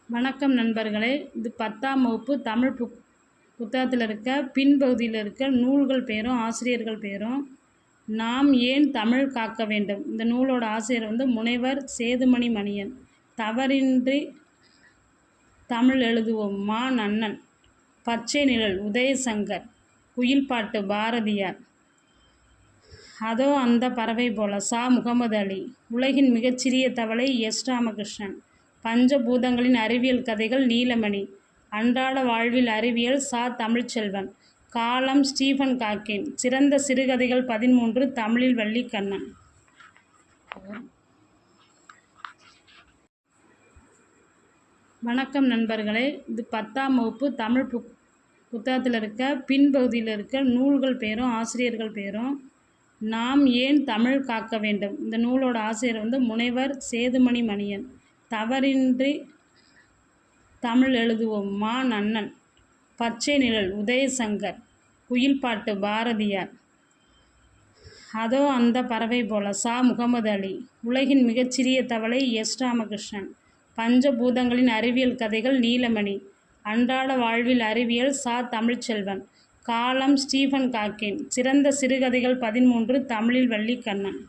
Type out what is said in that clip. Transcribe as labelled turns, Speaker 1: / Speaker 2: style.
Speaker 1: வணக்கம் நண்பர்களே. இது 10ஆம் வகுப்பு தமிழ் புத்தகத்தில் இருக்க பின்பகுதியில் இருக்க நூல்கள் பேரும் ஆசிரியர்கள் பேரும். நாம் ஏன் தமிழ் காக்க வேண்டும். இந்த நூலோட ஆசிரியர் முனைவர் சேதுமணி மணியன். தவறின்றி தமிழ் எழுதுவோம் மா. நன்னன். பச்சை நிழல் உதயசங்கர். குயில்பாட்டு பாரதியார். அதோ அந்த பறவை போல சா. முகமது அலி. உலகின் மிகச்சிறிய தவளை எஸ். ராமகிருஷ்ணன். பஞ்சபூதங்களின் அறிவியல் கதைகள் நீலமணி. அன்றாட வாழ்வில் அறிவியல் சா. தமிழ்ச்செல்வன். காலம் ஸ்டீஃபன் காக்கின். சிறந்த சிறுகதைகள் 13 தமிழில் வள்ளிக்கண்ணன். வணக்கம் நண்பர்களே. இது 10ஆம் வகுப்பு தமிழ் புத்தகத்தில் இருக்க பின்பகுதியில் இருக்க நூல்கள் பேரும் ஆசிரியர்கள் பேரும். நாம் ஏன் தமிழ் காக்க வேண்டும். இந்த நூலோட ஆசிரியர் முனைவர் சேதுமணி மணியன். தவறின்றி தமிழ் எழுதுவோம் மா. நன்னன். பச்சை நிழல் உதயசங்கர். குயில்பாட்டு பாரதியார். அதோ அந்த பறவை போல சா. முகமது அலி. உலகின் மிகச்சிறிய தவளை எஸ். ராமகிருஷ்ணன். பஞ்சபூதங்களின் அறிவியல் கதைகள் நீலமணி. அன்றாட வாழ்வில் அறிவியல் சா. தமிழ்ச்செல்வன். காலம் ஸ்டீஃபன் காக்கின். சிறந்த சிறுகதைகள் 13 தமிழில் வள்ளிக்கண்ணன்.